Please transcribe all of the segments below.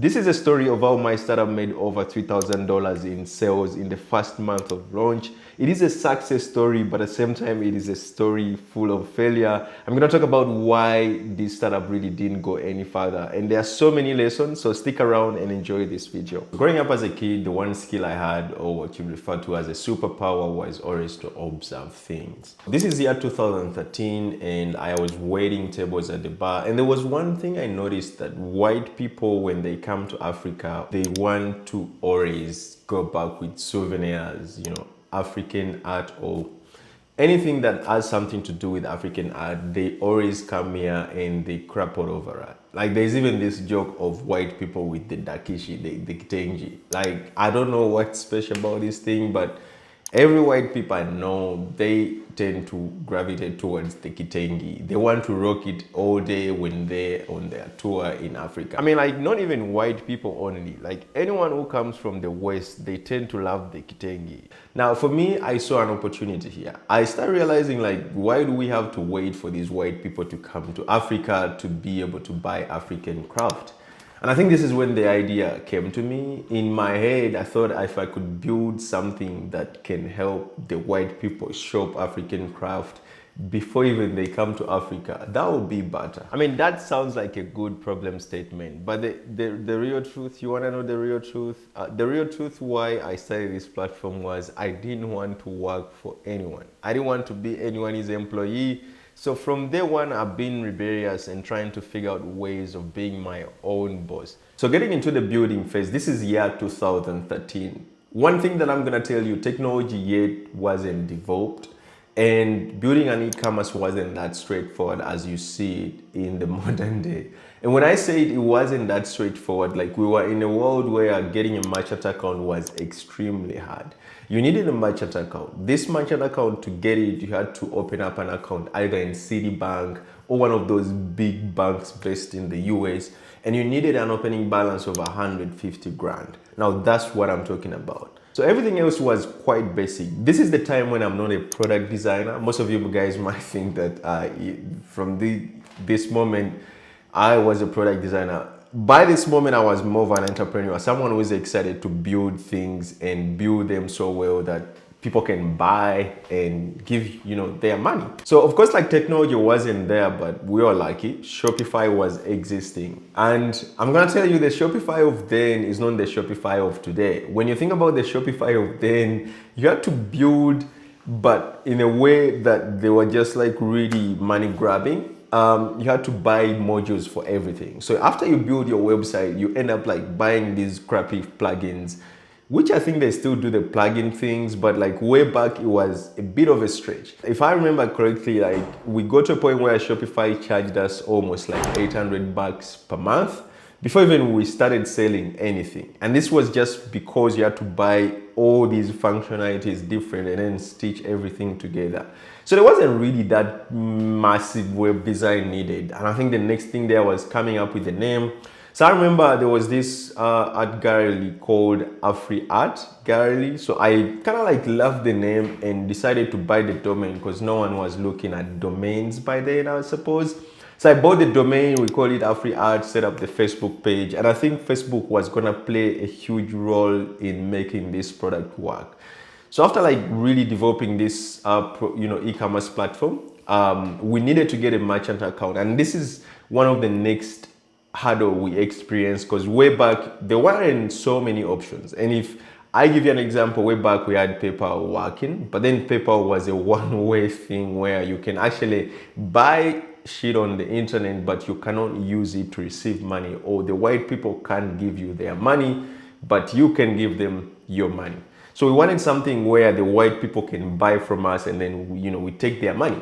This is a story of how my startup made over $3,000 in sales in the first month of launch. It is a success story, but at the same time, it is a story full of failure. I'm gonna talk about why this startup really didn't go any further. And there are so many lessons, so stick around and enjoy this video. Growing up as a kid, the one skill I had, or what you refer to as a superpower, was always to observe things. This is year 2013, and I was waiting tables at the bar. And there was one thing I noticed, that white people, when they come to Africa, they want to always go back with souvenirs, African art or anything that has something to do with African art. They always come here and they crap all over it. Like, there's even this joke of white people with the dakishi, the kitenji. Like, I don't know what's special about this thing, but every white people I know, they tend to gravitate towards the kitengi. They want to rock it all day when they're on their tour in Africa. I mean, like, not even white people only. Like, anyone who comes from the West, they tend to love the kitengi. Now, for me, I saw an opportunity here. I started realizing, like, why do we have to wait for these white people to come to Africa to be able to buy African craft? And I think this is when the idea came to me. In my head, I thought if I could build something that can help the white people shop African craft before even they come to Africa, that would be better. I mean, that sounds like a good problem statement, but the real truth, you want to know the real truth? The real truth why I started this platform was I didn't want to work for anyone. I didn't want to be anyone's employee. So from day one, I've been rebellious and trying to figure out ways of being my own boss. So getting into the building phase, this is year 2013. One thing that I'm gonna tell you, technology yet wasn't developed, and building an e-commerce wasn't that straightforward as you see it in the modern day. And when I say it wasn't that straightforward, like, we were in a world where getting a merchant account was extremely hard. You needed a merchant account. This merchant account, to get it, you had to open up an account either in Citibank or one of those big banks based in the US, and you needed an opening balance of 150 grand. Now, that's what I'm talking about. So everything else was quite basic. This is the time when I'm not a product designer. Most of you guys might think that from this moment, I was a product designer. By this moment, I was more of an entrepreneur, someone who is excited to build things and build them so well that people can buy and give, their money. So of course, like, technology wasn't there, but we were lucky. Shopify was existing. And I'm gonna tell you, the Shopify of then is not the Shopify of today. When you think about the Shopify of then, you had to build, but in a way that they were just like really money grabbing. You had to buy modules for everything. So after you build your website, you end up like buying these crappy plugins, which I think they still do the plugin things, but like way back, it was a bit of a stretch. If I remember correctly, like, we got to a point where Shopify charged us almost like 800 bucks per month before even we started selling anything. And this was just because you had to buy all these functionalities different and then stitch everything together. So there wasn't really that massive web design needed. And I think the next thing there was coming up with the name. So I remember there was this art gallery called Afri Art Gallery. So I kind of like loved the name and decided to buy the domain because no one was looking at domains by then, I suppose. So I bought the domain, we call it Afri Art, set up the Facebook page. And I think Facebook was gonna play a huge role in making this product work. So after like really developing this e-commerce platform, we needed to get a merchant account. And this is one of the next hurdle we experienced, because way back, there weren't so many options. And if I give you an example, way back we had PayPal working, but then PayPal was a one-way thing where you can actually buy shit on the internet, but you cannot use it to receive money, or the white people can't give you their money, but you can give them your money. So we wanted something where the white people can buy from us and then we take their money.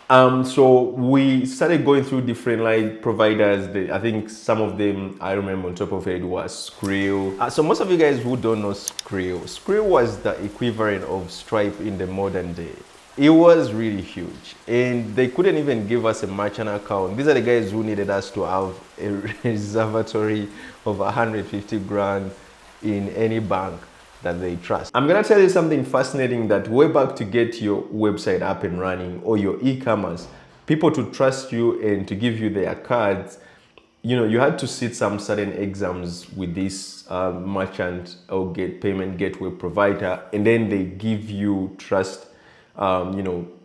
So we started going through different like providers. I think some of them I remember on top of it was Skrill. So most of you guys who don't know Skrill was the equivalent of Stripe in the modern day. It was really huge, and they couldn't even give us a merchant account. These are the guys who needed us to have a reservatory of 150 grand in any bank that they trust. I'm gonna tell you something fascinating, that way back, to get your website up and running or your e-commerce, people to trust you and to give you their cards, you had to sit some certain exams with this merchant or payment gateway provider, and then they give you trust,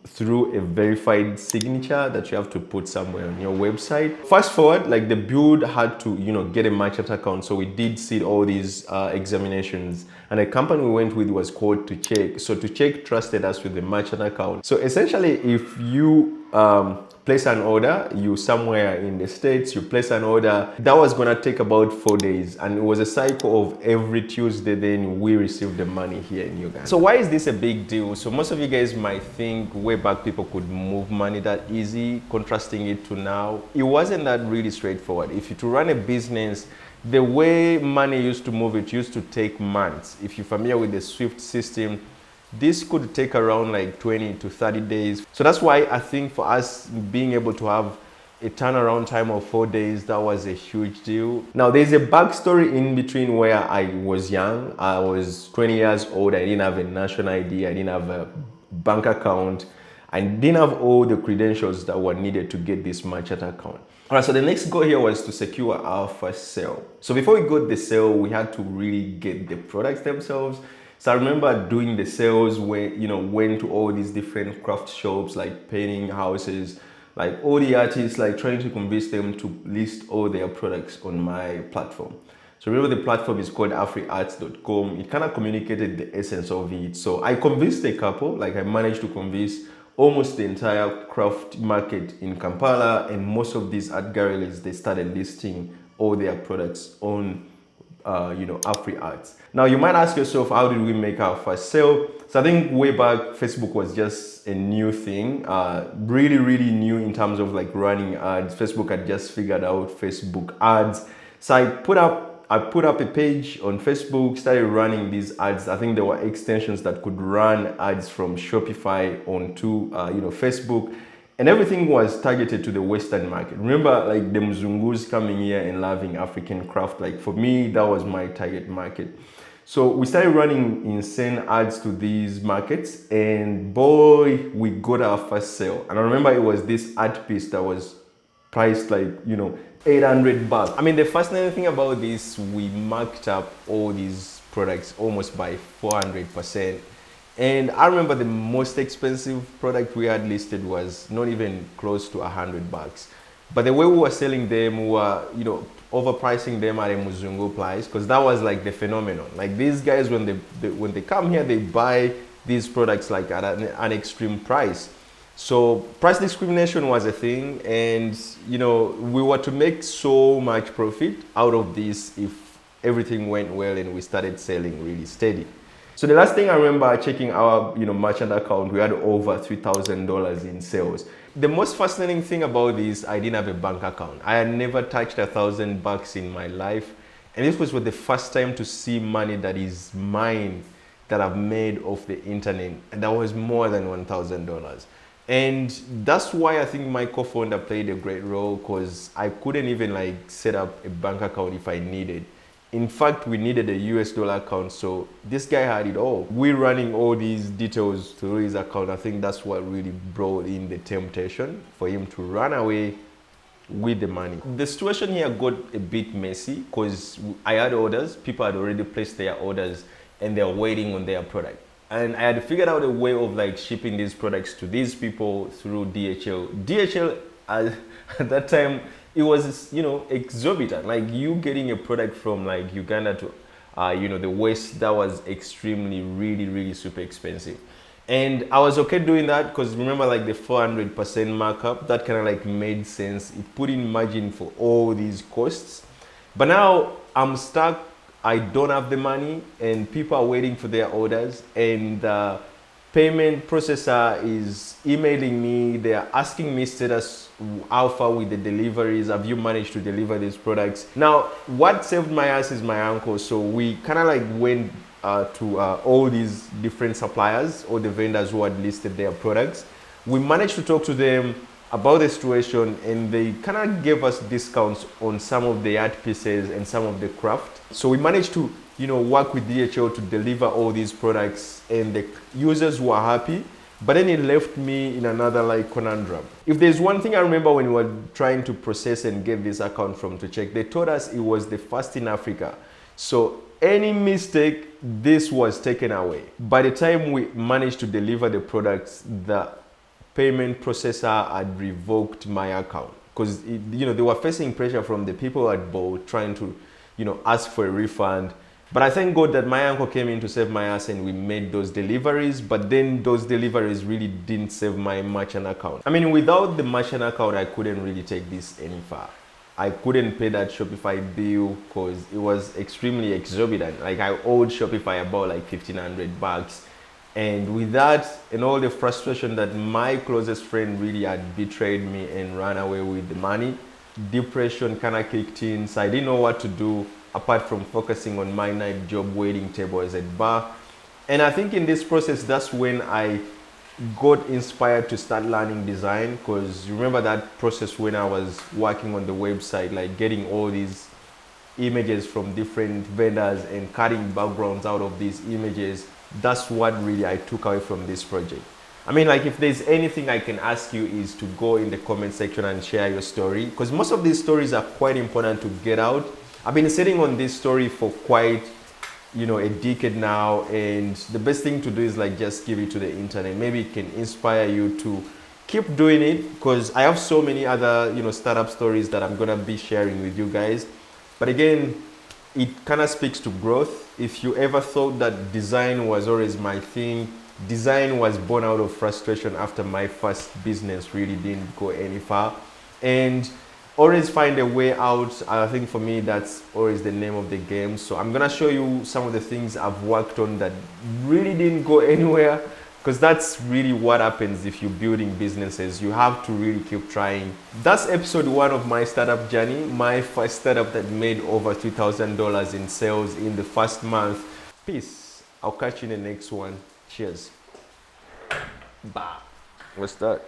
through a verified signature that you have to put somewhere on your website. Fast forward, like the build had to, get a merchant account. So we did sit all these examinations, and the company we went with was called To Check. So To Check trusted us with the merchant account. So essentially, if you place an order, you somewhere in the States, you place an order, that was gonna take about 4 days. And it was a cycle of every Tuesday, then we received the money here in Uganda. So why is this a big deal? So most of you guys might think way back people could move money that easy, contrasting it to now. It wasn't that really straightforward. If you to run a business, the way money used to move, it used to take months. If you're familiar with the SWIFT system, this could take around like 20 to 30 days. So that's why I think for us being able to have a turnaround time of 4 days, that was a huge deal. Now there's a backstory in between where I was young. I was 20 years old. I didn't have a national ID. I didn't have a bank account. I didn't have all the credentials that were needed to get this merchant account. All right, so the next goal here was to secure our first sale. So before we got the sale, we had to really get the products themselves. So I remember doing the sales where, went to all these different craft shops, like painting houses, like all the artists, like trying to convince them to list all their products on my platform. So remember the platform is called afriarts.com. It kind of communicated the essence of it. So I convinced a couple, like I managed to convince almost the entire craft market in Kampala, and most of these art galleries, they started listing all their products on AfriArts. Now you might ask yourself, how did we make our first sale? So I think way back, Facebook was just a new thing, really, really new in terms of like running ads. Facebook had just figured out Facebook ads. So I put up a page on Facebook, started running these ads. I think there were extensions that could run ads from Shopify onto Facebook. And everything was targeted to the Western market. Remember, like the Mzungus coming here and loving African craft. Like for me, that was my target market. So we started running insane ads to these markets, and boy, we got our first sale. And I remember it was this art piece that was priced like, $800. I mean, the fascinating thing about this, we marked up all these products almost by 400%. And I remember the most expensive product we had listed was not even close to $100. But the way we were selling them, we were, overpricing them at a Muzungu price, because that was like the phenomenon. Like these guys, when they come here, they buy these products like at an extreme price. So price discrimination was a thing, and we were to make so much profit out of this if everything went well and we started selling really steady. So the last thing I remember checking our merchant account, we had over $3,000 in sales. The most fascinating thing about this, I didn't have a bank account. I had never touched $1,000 in my life. And this was for the first time to see money that is mine, that I've made off the internet. And that was more than $1,000. And that's why I think my co-founder played a great role, because I couldn't even set up a bank account if I needed. In fact, we needed a US dollar account, so this guy had it all. We're running all these details through his account. I think that's what really brought in the temptation for him to run away with the money. The situation here got a bit messy because I had orders. People had already placed their orders and they're waiting on their product. And I had figured out a way of shipping these products to these people through DHL. DHL at that time, it was, exorbitant. Like you getting a product from Uganda to, the West, that was extremely, really, really super expensive. And I was okay doing that because remember the 400% markup, that kind of made sense. It put in margin for all these costs. But now I'm stuck. I don't have the money and people are waiting for their orders, and payment processor is emailing me. They're asking me status, how far with the deliveries, have you managed to deliver these products? Now, what saved my ass is my uncle. So we kind of went to all these different suppliers, all the vendors who had listed their products. We managed to talk to them about the situation, and they kind of gave us discounts on some of the art pieces and some of the craft. So we managed to work with DHL to deliver all these products, and the users were happy. But then it left me in another like conundrum. If there's one thing I remember when we were trying to process and get this account from to check, they told us it was the first in Africa. So any mistake, this was taken away. By the time we managed to deliver the products, the payment processor had revoked my account because they were facing pressure from the people at boat trying to ask for a refund. But I thank God that my uncle came in to save my ass and we made those deliveries. But then those deliveries really didn't save my merchant account. I mean, without the merchant account, I couldn't really take this any far. I couldn't pay that Shopify bill because it was extremely exorbitant. Like I owed Shopify about like $1,500. And with that and all the frustration that my closest friend really had betrayed me and ran away with the money, depression kind of kicked in. So I didn't know what to do apart from focusing on my night job waiting tables at bar. And I think in this process, that's when I got inspired to start learning design, because remember that process when I was working on the website, like getting all these images from different vendors and cutting backgrounds out of these images. That's what really I took away from this project. I mean, like if there's anything I can ask you is to go in the comment section and share your story, because most of these stories are quite important to get out. I've been sitting on this story for quite a decade now, and the best thing to do is like just give it to the internet. Maybe it can inspire you to keep doing it, because I have so many other startup stories that I'm gonna be sharing with you guys. But again, it kind of speaks to growth. If you ever thought that design was always my thing, design was born out of frustration after my first business really didn't go any far. And always find a way out. I think for me, that's always the name of the game. So I'm gonna show you some of the things I've worked on that really didn't go anywhere, because that's really what happens if you're building businesses. You have to really keep trying. That's episode 1 of my startup journey, my first startup that made over $3,000 in sales in the first month. Peace. I'll catch you in the next one. Cheers. Bye. What's that?